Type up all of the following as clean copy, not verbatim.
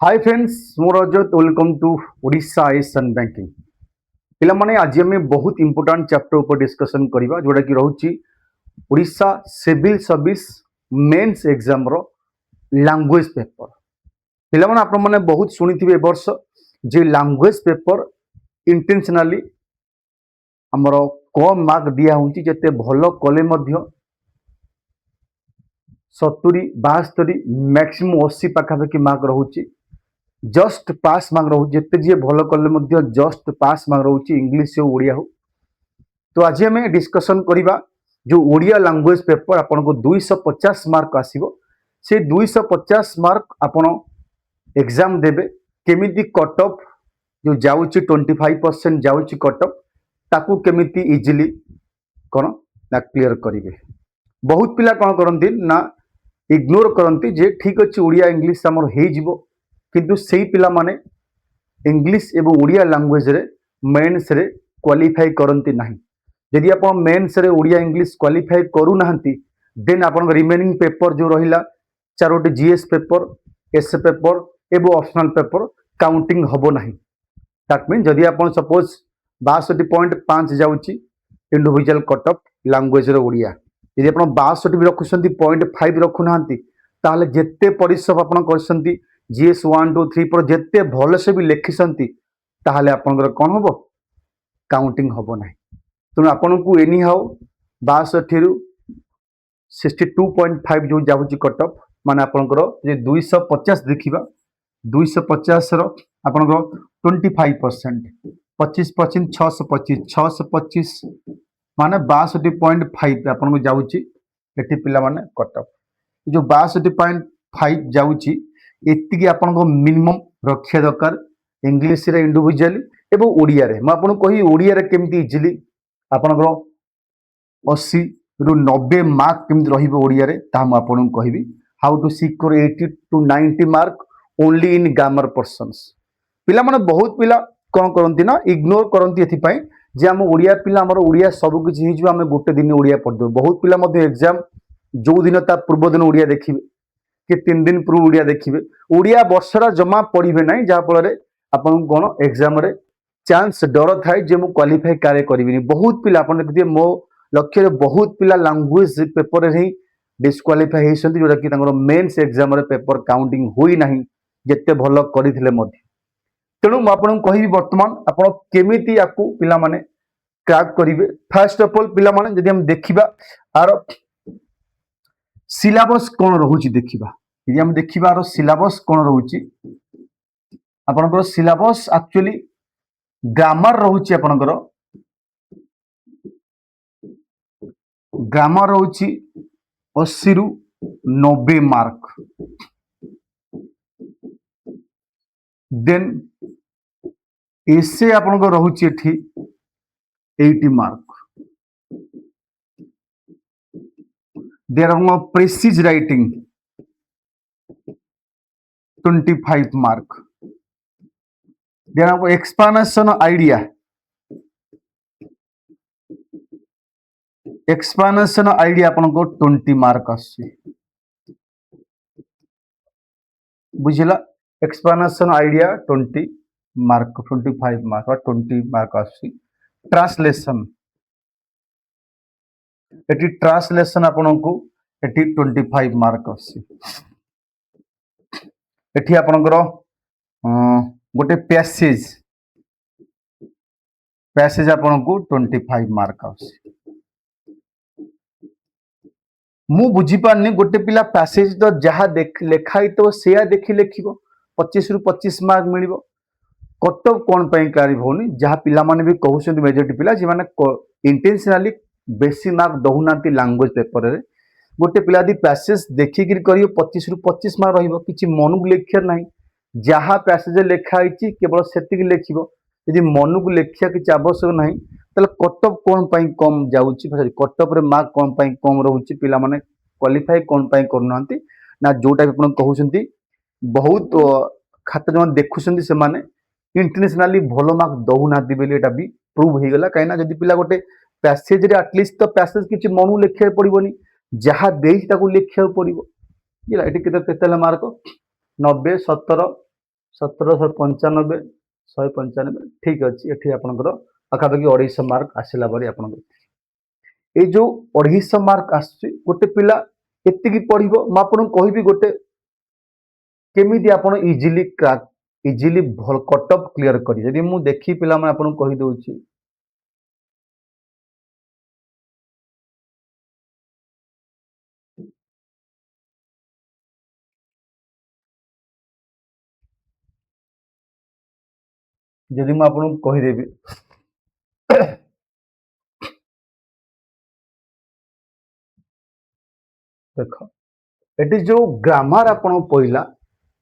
हाय friends मोर Rajat welcome to Odisha Asian banking पिलामाने आज आम बहुत इंपोर्टाट चैप्टर ऊपर डिस्कशन करवा जोटा कि रोचे Odisha civil service mains exam रो लैंग्वेज पेपर पिलामाने आपण माने बहुत शुणी ए वर्ष जे लैंग्वेज पेपर इंटेंशनली आमर कम मार्क दिया होची जते भलो कले मध्य 70 72 मैक्सिमम 80 पाखापाखि मार्क रोचे जस्ट पास मार्क रोचे जिते जी भल कले मध्य जस्ट पास मार्क रोचे इंग्लिश हो ओडिया हो। तो आज आम डिस्कसन करवा जो ओडिया लैंग्वेज पेपर आपन को 250 मार्क आसीबो से 250 मार्क आपन एग्जाम देबे केमिति कट ऑफ जो जाउची 25% जाउची कट ऑफ ताकू केमिति इजीली कोन ना क्लियर करिवे। बहुत पिला कोन करंती ना इग्नोर करंती जे ठीक अछि ओडिया इंग्लिश हमर हे जिवो किंतु सेही पिला माने इंग्लिश एवं ओडिया लैंग्वेज रे मेंस रे क्वालिफाई करंती नाही। यदि आप मेन्स रे ओडिया इंग्लिश क्वालिफाई करू नाहंती देन आपन रिमेनिंग पेपर जो रहिला Charoti GS paper S paper एवं ऑप्शनल पेपर काउंटिंग हबो नाही। दैट मीन यदि आपन सपोज 62.5 जाउची इंडिविजुअल कट ऑफ लैंग्वेज रे ओडिया यदि आपन 62 भी रखुसंती 0.5 रखु नाहंती ताहले जेते परिश्रम आपन करसंती जीएस 1 2 3 पर जेते भल से भी लिखिसंती ताहले आपनकर कोन हबो काउंटिंग हबो नाही। तेणु आपन को एनी हाउ 62 रु 62.5 जो जाउची कट ऑफ माने आपनकर जे 250 देखिबा 250 रो आपनकर 25% 25% 625 625 माने 62.5 आपन को जाउची एठी पिला माने कट ऑफ जो 62.5 जाउची एतिकी आपन को मिनिमम रखिया दरकार इंग्लिश रे इंडिविजुअली एवं ओडिया रे म आपन कहि ओडिया रे केमती इजीली आपन 80 रु 90 मार्क केमती रहिबो ओडिया रे ता म आपन कहिबी how to secure 80 to 90 mark only in grammar persons. पिला माने बहुत पिला कोन करंती ना इग्नोर करंती एथि पई जे हम ओडिया पिला हमर ओडिया सब किछि हि जो हम गोटे दिन ओडिया पढ दो। बहुत पिला मध्ये एग्जाम जो दिन ता पूर्व दिन ओडिया देखिबे कि 3 दिन पूर्व ओडिया देखिबे ओडिया वर्षरा जमा पढिबे नै जा फल रे आपन कोन एग्जाम रे चांस डर थाए जे मु क्वालिफाई कार्य करिबिनी। बहुत पिला आपन देखिए मो लक्ष्य रे बहुत पिला लैंग्वेज पेपर रे ही डिस्क्वालिफाई हेसंती जोटा कि तांगर मेंस एग्जाम रे पेपर काउंटिंग होई नाही जत्ते भलो करिथिले मध्ये। तेणु मु आपन कहिबी वर्तमान आपन केमिति याकू पिला माने क्रैक करिवे। फर्स्ट ऑफ ऑल पिला माने जदि हम देखिबा आर सिलेबस कोन रहउची देखिबा यदि हम देखिबा आर सिलेबस कोन रहउची आपनकर सिलेबस एक्चुअली ग्रामर रहउची आपनकर ग्रामर रहउची 80 रु 90 मार्क देन एसे आपनकर रहउची एठी 80 mark there are precis writing 25 mark there are explanation idea आपन को 20 मार्क आसी बुझिला एक्सप्लेनेशन आइडिया 20 मार्क 25 मार्क और 20 मार्क आसी। ट्रांसलेशन एटी ट्रांसलेशन आपन को एटी 25 मार्क आसी। एटी आपनकर गोटे पैसेज आपन को 25 मार्क आसी। मु बुझी पारनी गोटे पिला पैसेज तो जहा देख लेखाई तो सेया देखि लेखिबो 25 रु 25 मार्क मिलिबो। कट ऑफ कोन पई क्लियर होनी जहा पिला माने भी कहउछन मेजॉरिटी पिला जे माने इंटेंशनली बेसी मार्क दहुनाती लैंग्वेज पेपर रे गोटे पिला दी पैसेज देखि कि करियो 25 रु 25 मार्क रहिबो किछि मनु लेखिया नाही जहा पैसेज लेखा आइछि केवल सेतिक लेखिबो यदि मनु को लेखिया किछि आवश्यक नाही तले कट ऑफ कोन पई कम जाउछि सॉरी कट ऑफ रे मार्क कोन पई कम रहउछि पिला माने क्वालिफाई कोन पई करनांती ना जोटा भी अपन कहउछंती बहुत खाता जमा देखुछंती से माने इंटरनेशनली भलो मार्क दहुनाती बेले एटा भी प्रूव हे गला काइना जदि पिला गोटे पैसेज रे एटलीस्ट तो पैसेज किछि मनु लेखिया पड़िबोनी जहा देई ताकू लेखिया पड़िबो ये एटी केते केते मार्क 90 17 1795 195 ठीक अच्छे ये आपंकर पाखापाखि 250 मार्क आसला परे आप ये जो 250 मार्क आसुची गोटे पिला एतिकी पढ़िबो म आपन कहबी गोटे केमिति आपन इजीली क्रैक इजीली भल कट ऑफ क्लियर करी यदि मु देखी पिला मैं आपन कहि दउची यदि मु आपन कहि देबी देखो एटी जो ग्रामर आपन पइला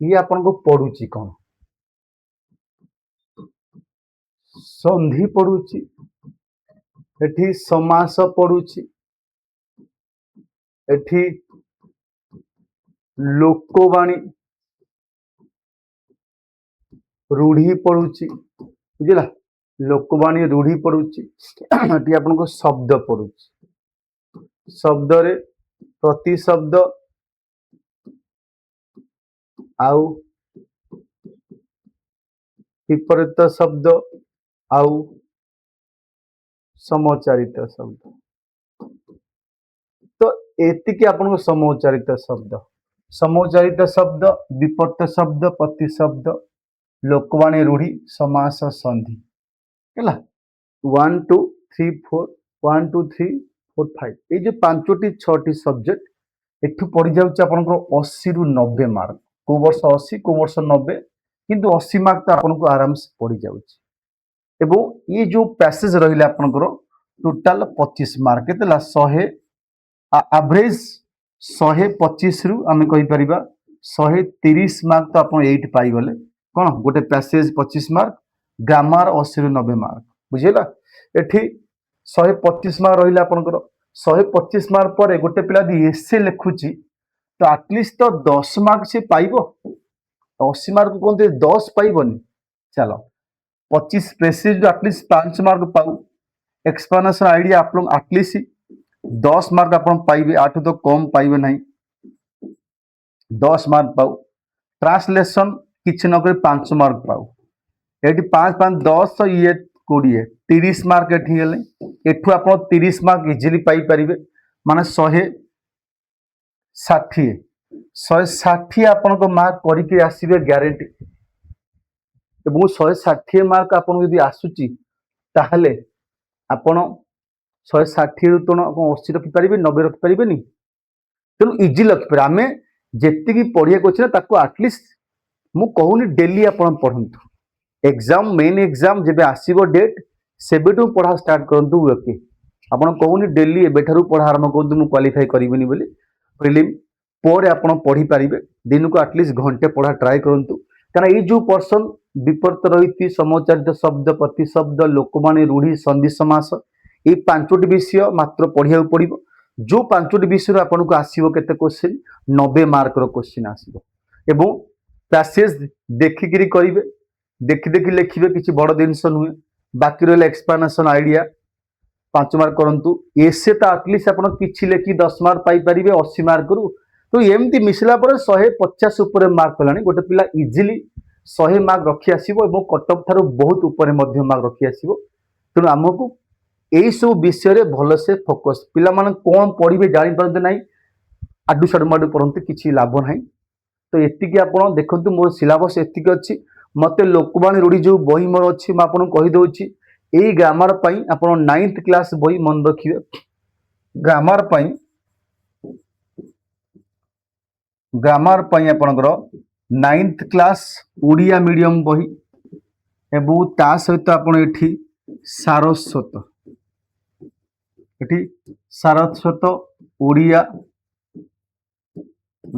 ये आपन को पढुची कोन संधि पढुची एठी समास पढुची एठी लोकवाणी रूढ़ी पढुची बुझिला लोकवाणी रूढ़ी पढुची एठी आपन को शब्द पढुची शब्द रे प्रति शब्द आउ विपरीत शब्द आउ समोच्चारित शब्द तो एतिकी आपन को समोच्चारित शब्द विपरीत शब्द प्रति शब्द लोकवाणी रूढ़ी समास संधि है 1 2 3 4 1 2 3 4 5 ये जो पांचटी छटी सब्जेक्ट एठू पड़ जाउछ आपनकर 80 रु 90 मार्क को वर्ष 80 को वर्ष 90 किंतु 80 मार्क तो आपन को आराम से पड़ जाउछ एवं ये जो पैसेज रहिला आपनकर टोटल 25 मार्क केतला 100 एवरेज 125 रु आमे कहि परिबा 130 मार्क तो आपन 8 पाई गले कोन गोटे पैसेज 25 मार्क ग्रामर 80 रु 90 मार्क बुझिला एठी 125 मार्क रहिला आपनकर 125 मार्क पर गोटे पिला दी एसे लिखुची तो एटलीस्ट तो 10 मार्क से पाइबो 80 मार्क कोनते 10 पाइबोनी चलो 25 पैसेज जो एटलीस्ट 5 मार्क पाऊ एक्सप्लेनेशन आईडिया आप लोग एटलीस्ट 10 मार्क आप पाइबे 8 तो कम पाइबे नहीं 10 मार्क पाऊ ट्रांसलेशन किछि न करे 5 मार्क पाऊ एटी 5 5 10 ये 20 30 मार्क एठी गेले एठू आप 30 मार्क इजीली पाई परिबे माने 160 आपन को मार्क करिके आसीबे ग्यारंटी एबो 160 मार्क आपन यदि आसुची ताहले आपन 160 रु तो 80 रखि परिबे 90 रखि परिबे नी तेनु इजी रखि पर आमे जेतिकी पढिया को छै ताको एटलीस्ट मु कहूनी डेली आपन पढंतु एग्जाम मेन एग्जाम जेबे आसीबो डेट सेबेटू पढ़ा स्टार्ट करंतु ओके आपन कहूनी डेली एबेठारु पढ़ा आरंभ करंतु मु क्वालिफाई करिबेनी बोली प्रिलिम पर आपन पढ़ी पारिबे दिन को एटलीस्ट घंटे पढ़ा ट्राई करंतु कारण ए जो पर्सन विपरीत रहिति समोच्चारित शब्द प्रति शब्द लोकवाणी रूढ़ी संधि समास ये पांचटी विषय मात्र पढ़िया पड़ो जो पांचटी विषय आपन को आसीबो केते क्वेश्चन 90 मार्क रो क्वेश्चन आसीबो एवं पैसेज देखिकिरी करिवे देखि देखि लिखिबे किछि बड़ जिंस नुहे बाकी रहले एक्सप्लेनेशन आईडिया 5 मार्क करंतु एसे तो एटलीस्ट आपन किछि लेखि 10 मार्क पाई परिबे 80 मार्क रु तो एमती मिसला पर 150 ऊपर मार्क कलानी गोटे पिला इजीली 100 मार्क रखी आसीबो एवं कटअप थारो बहुत ऊपर मध्य मार्क रखी आसीबो तेणु आमको यही सब विषय रे भल से फोकस पिला माने कोन पढ़िबे जानि परते नाही आडू साडू माडू पढ़ंते किछि लाभ नाही तो एतिकी आपण देखंतु मोर सिलेबस एतिकी अछि मते लोकवाणी रूढ़ी जो बही मोर अछि म आपन कहि दोछि एई ग्रामर पई आपण 9th क्लास बही मन रखिबे ग्रामर पई आपनकर 9th क्लास उड़िया मीडियम बही एबो ता सहित आपण एठी सारस्वत उड़िया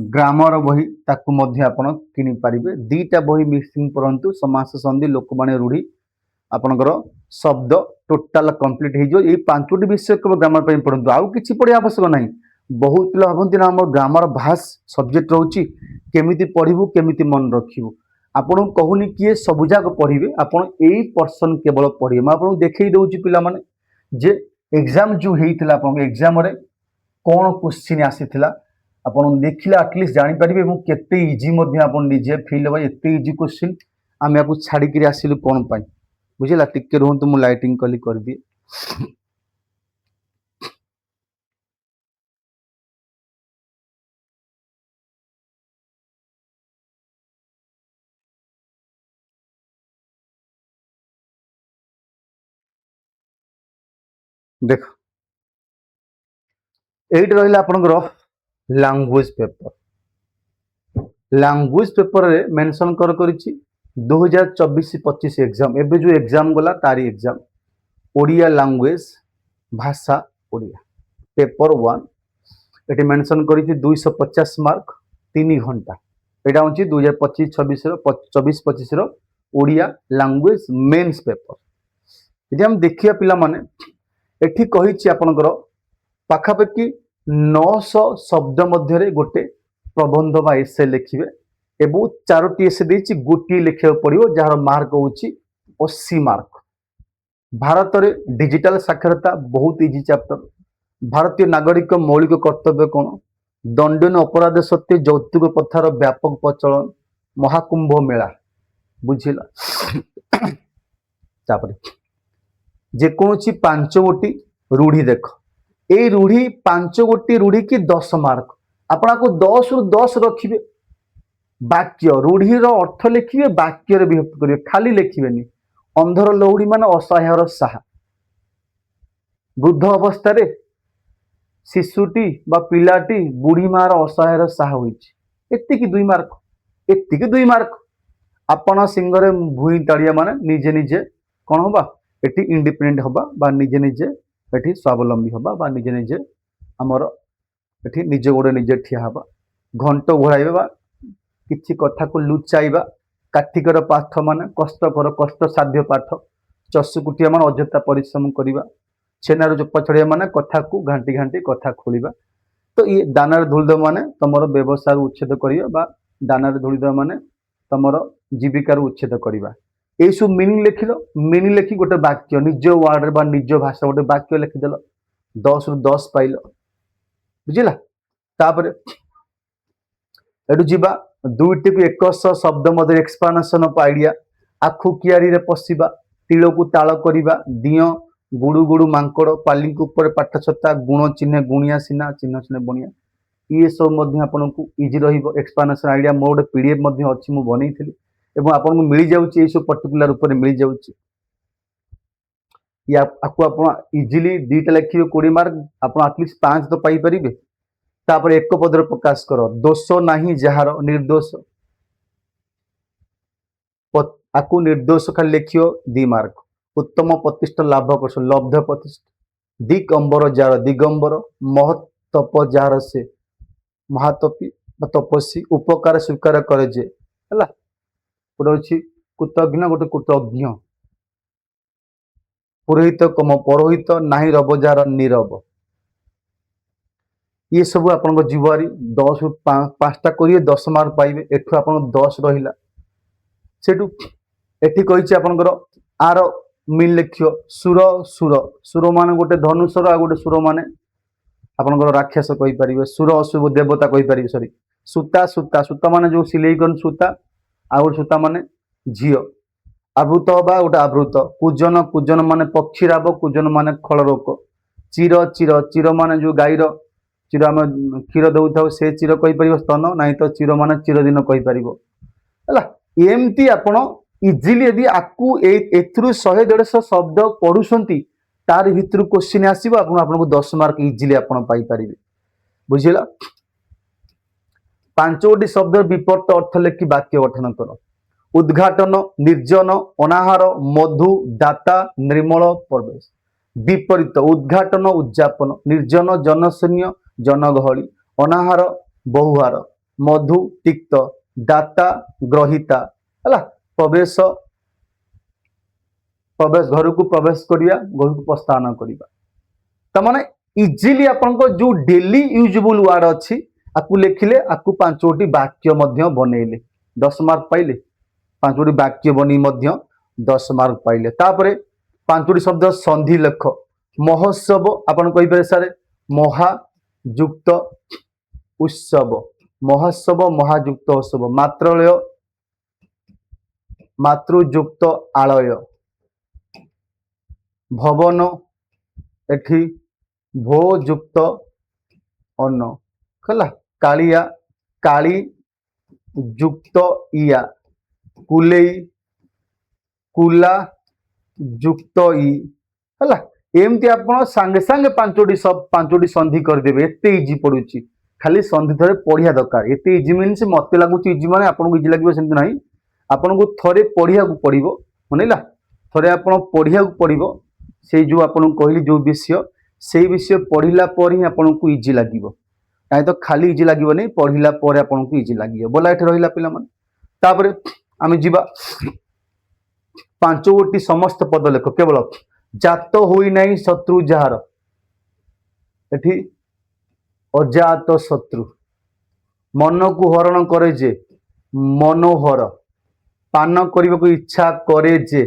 ग्रामर बही ताकू मध्य आपण किनि पारिबे दीटा बही मिक्सिंग परंतु समास संधि लोकवाणी रूढ़ी आपनकर शब्द टोटल कंप्लीट हे जो ए पांचटी विषय को ग्रामर पे पढंतु आउ किछि पढि आवश्यक नाही बहुत पिला भाबंती ना हमर ग्रामर भाष सब्जेक्ट रहउची केमिति पढिबु केमिति मन रखिबु आपण कहूनी किए सब जाक पढिबे आपण एई पर्सन केवल पढिबे म आपण देखै दउची पिला माने जे एग्जाम जो हेइतिला आपण एग्जाम रे कोन क्वेश्चन आसीथिला आपण देखिले एटलिस्ट जानि परिबे मु केते इजी मध्ये आपण निजे फील होबा एते इजी क्वेश्चन आमे आपु छाडी करी आसिलु कोन पाई बुझिला टिके रहंतु मु लाइटिंग कली कर दिए देख एट रहिला आपनकर लैंग्वेज पेपर रे मेंशन कर करिछि 2024-25 एग्जाम एबे जो एग्जाम गला तारी एग्जाम ओडिया लैंग्वेज भाषा ओडिया पेपर 1 एटी मेंशन करिछि 250 मार्क 3 घंटा एटा होछि 2025-26 रो 24-25 रो ओडिया लैंग्वेज मेंस पेपर यदि हम देखिया पिला माने एठी कहिछि आपनकर पाखापाखि 900 शब्द मध्य गोटे प्रबंध बा एसे लिखिबे एवं 4टी एसे देछि गोटी लिखिया पड़िबो जार मार्क होछि 80 मार्क भारत रे डिजिटल साक्षरता बहुत इजी चैप्टर भारतीय नागरिक मौलिक कर्तव्य कौन दंडनीय अपराध सत्वे यौतुक प्रथार व्यापक प्रचलन महाकुंभ मेला बुझिला तापरे जेकोसी 5 गोटी रूढ़ी देख ए रूढ़ी 5 गोटी रूढ़ी की 10 मार्क आपको 10 रु 10 रखिए वाक्य रूढ़ीर अर्थ लिखिए वाक्य विभक्त करेंगे खाली लिखिए अंधर लौड़ी मान असहायर साहा वृद्ध अवस्था शिशुटी बा पिलाटी बुढ़ी मार असहायर साहा होती 2 मार्क एति 2 मार्क आपण सिंगरे भूई ताड़िया माने निजे निजे कौन होबा एटी इंडिपेंडेंट होबा बा निजे निजे एटी स्वावलंबी होबा बा निजे निजे हमर एटी निजे गोड़े निजे ठिया होबा घंट घोड़ाइबा किछि कथा को लुचाइबा काठिकर पाठ माने कष्टकर कष्ट साध्य पाठ चषुकुटिया मान अଯଥା परिश्रम करिबा छेनार चोपा छड़िया माने कथा को घांटी घांटी कथा खोलिबा तो ये दानार धूलिद माने तमर व्यवसाय उच्छेद करिया बा दानार धूलिद माने तमर जीविकार उच्छेद करिबा ए सब मीनिंग लिखिल मीनिंग लिखि गोटे वाक्य निज वार्ड बा निज भाषा गोटे वाक्य लिखिदेल 10 रु 10 पाइल बुझिला तापर एटू जीवा 2टी को 100 शब्द मध्य एक्सपांशन ऑफ आइडिया आखु कियारी रे पसिबा तिलो को ताल करिबा दियो गुडु गुडु मांकड़ पाली ऊपर पाठ छता गुण चिन्ह गुणिया सिना चिन्ह चिन्ह बनिया ये सब मध्य आपन को इजी रहिबो एक्सपांशन आइडिया मोड पीडीएफ मध्य अछि मु बनेइथिली एवं आपन को मिल जाउची ए सब पर्टिकुलर ऊपर मिल जाउची या आपको आपन इजीली दीटा लिखिबे 20 मार्क आपन एटलीस्ट 5 तो पाई परिबे तापर एक पदर प्रकाश करो दोष नाही जहार निर्दोष आकु निर्दोष खाली लिखियो 2 मार्क उत्तम प्रतिष्ठा लाभ कर लब्ध प्रतिष्ठा दिगंबर जार दिगंबर महत तप जार से महातपी तपस्वी उपकार स्वीकार करे जे हला गोटे अच्छी कृतज्ञ गोटे कृतज्ञ पुरोहित कम परोहित नाही रब जार नीरव ये सब आपन जीवारी 10 रु 5टा करिए 10 मार्क पाइबे एठु आपन 10 रहिला सेटु एठी कहिछि आपनकर आर मिल लिखियो सुर सुर सुर माने गोटे धनुषर आ गोटे सुर माने आपनकर राक्षस कहि परिबे सुर अशुभ देवता कहि परिबे सॉरी सूता सूता सूता माने जो सिलेई कन सूता आ गोटे सूता माने झियो आवृत बा गोटे आवृत कुजन कुजन माने पक्षीराब कुजन माने खलरोक चिर चिर चिर माने जो गाईर चिर आम क्षीर दौथा से चिर कहि परिबो स्तन नाही तो चिर माने चिर दिन कहि परिबो हला एमती आपण इजिली यदि आकु एथुरु 100-150 शब्द पढुसंती तार भितर क्वेश्चन आसीबो आपण को 10 मार्क इजिली आपण पाई परिबे बुझिला 5 गोटी शब्द विपर्त अर्थ लिखि वाक्य गठन करो उद्घाटन निर्जन अनाहार मधु दाता निर्मल प्रवेश विपरीत उद्घाटन उद्यापन निर्जन जनशून्य जनगहली अनाहार बहुहार मधु तिक्त दाता ग्रहिता हला प्रवेश प्रवेश घर को प्रवेश करिया घर को प्रस्थान करिया त माने इजीली आपन को जो डेली यूजेबल वर्ड अछि आकु लिखिले आकु 5 गोटी वाक्य मध्य बनेइले 10 मार्क पाइले 5 गोटी वाक्य बनी मध्य 10 मार्क पाइले तापरे 5 गोटी शब्द संधि लेख महोत्सव आपन कहि पारे सारे महा युक्त उत्सव महोत्सव महायुक्त उत्सव मात्रलय मातृयुक्त आलय भवन एठी भोयुक्त अन्न कला कालिया काली युक्त इया कुलेई कुला युक्त इ हला एमती आपण सांगे सांगे पांचोटी संधि करदेबे एते इजी पड़ुची खाली संधि थरे पढ़िया दरकार एते इजी मीन्स मते लागुची इजी माने आपनको इजी लागबो सेमति नाही आपनको थरे पढ़िया को पड़िबो मानेला थरे आपण पढ़िया को पड़िबो से जो आपन कहली जो विषय से विषय पढ़िला पर ही आपनको इजी लागिबो काहे तो खाली इजी लागिबो नै पढ़िला पर आपनको इजी लागिबो बोला एठे रहिला पिला मन तापरे आमे जीवा पांच गोटी समस्त पद लेख केवल जात होई नाही शत्रु जहार एठी अजात शत्रु मन को हरण करे जे मनोहर पान करने को इच्छा करे जे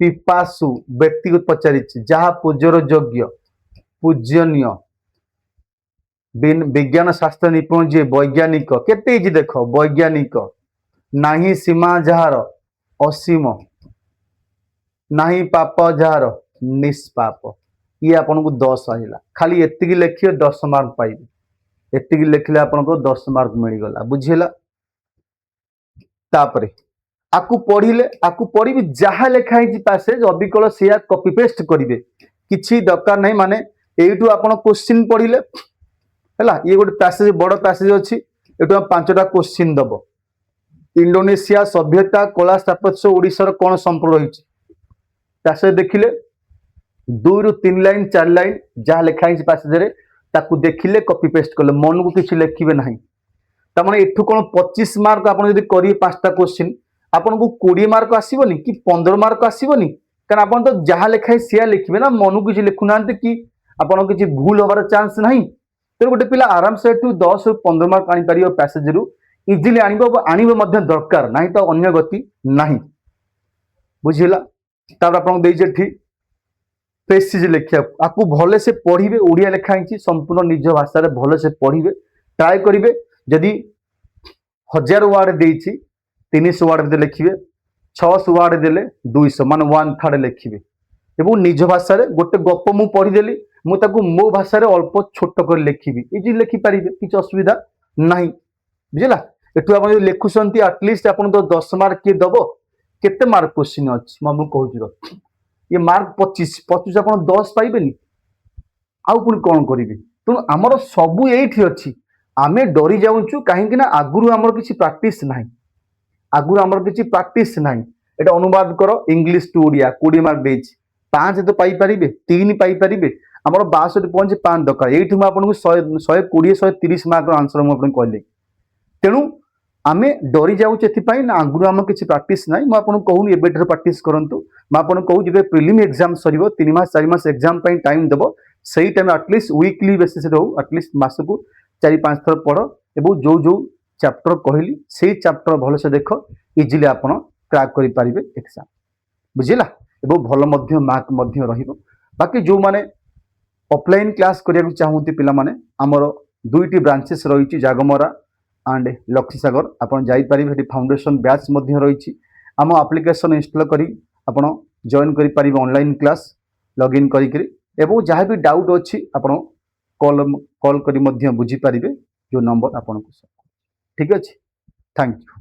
पिपासु व्यक्ति को पचारि जहा पूजर योग्य पूजनीय विज्ञान शास्त्र निपुण जे वैज्ञानिक केते इजी देख वैज्ञानिक नाही सीमा जहार असीम नाही पाप जार निष्पाप ये आपन को 10 आइला खाली एतिकी लेखिए 10 मार्क पाइबे एतिकी लेखिले आपन को 10 मार्क मिल गला बुझिला तापरे आकु पढ़ी जहाँ लिखाई पैसेज अबिकल से कॉपी पेस्ट करेंगे किसी दरकार नहीं माने एठू आपन क्वेश्चन पढ़िले है ये गोटे पैसेज बड़ पैसेज अच्छी एठू 5टा क्वेश्चन दब इंडोनेशिया सभ्यता कला स्थापत्य ओडिशार कौन संपर्क रही पैसेज देखिले 2 ରୁ 3 लाइन 4 लाइन जहाँ लिखाई पैसेज ताकू देखिले कॉपी पेस्ट कले मन को किसी लिखे ना तमाने एठू कौन 25 मार्क आप करेंगे 5टा क्वेश्चन आपन को 20 मार्क आसबनी कि 15 मार्क आसबनी कारण आपन तो जहाँ लिखाई सी लिखे ना मन को किसी लिखुना कि आपन किसी भूल हबार चांस ना तो गोटे पिला आराम से 10 ରୁ 15 मार्क आनीपर पैसेज रू इजिली आने दरकार ना तो अन्य गति ना बुझेगा तापर आप पेसेज लिखा आपको भले से पढ़े ओडिया लिखाई संपूर्ण निज भाषा भले से पढ़े ट्राए करेंगे जदि 1000 वार्ड देती 300 वार्ड लिखिए 600 वार्ड देले 200 मान 1/3 लिखिए एवं निज भाषा गोटे गप मु पढ़ीदेली मुझे मो भाषा अल्प छोट कर लिखी इजी लिखिपारे किसी असुविधा ना बुझला एठू आप लिखुंट आटलिस्ट आप 10 मार्क किए दब केते मार्क क्वेश्चन अच्छी मैं कहूँ ये मार्क 25 आप 10 पाइबे आउ पुणी कौन करेंगे तेणु आमर सबू ये अच्छी आम डरी जाऊँ कहीं आगुरी आमर किसी प्राक्टिस ना आगुरी आमर किसी प्राक्टिस ना ये अनुवाद कर इंग्लिश टू ओडिया 20 मार्क दे 5 तो पाइपर 3 पाइपर आमर 62 पॉइंट 5 दरकार ये आपको 120 130 मार्क आंसर मुझे कहली तेणु आम डरी जाऊँ ना आगुरी आम किसी प्राक्टिस ना मुझे कहूनी एवं प्राक्टिस करूँ मुझे कहूँ जब प्रिलिम एग्जाम सर 3 मास 4 मास एग्जाम टाइम देव से टाइम आटलिस्ट वीकली बेसिस रो आटलिस्ट मासकू 4-5 थर पढ़ एवं जो जो चैप्टर कहली से चैप्टर भलसे देख इजिली आप क्रैक करेंगे एग्जाम बुझेगा एवं भल मार्क बाकी जो मैंने ऑफलाइन क्लास करने चाहते पिला आमर 2टी ब्रांचेस रही जागमरा एंड लक्ष्मीसागर आपन जाइपारे फाउंडेशन बैच रही आम एप्लिकेशन इंस्टॉल करी आपन जॉइन करि पारिबे ऑनलाइन क्लास लॉगिन करी एवं जहाँ भी डाउट अच्छी आपन कॉल करी बुझी पारिबे जो नंबर आपन को ठीक अच्छे थैंक यू।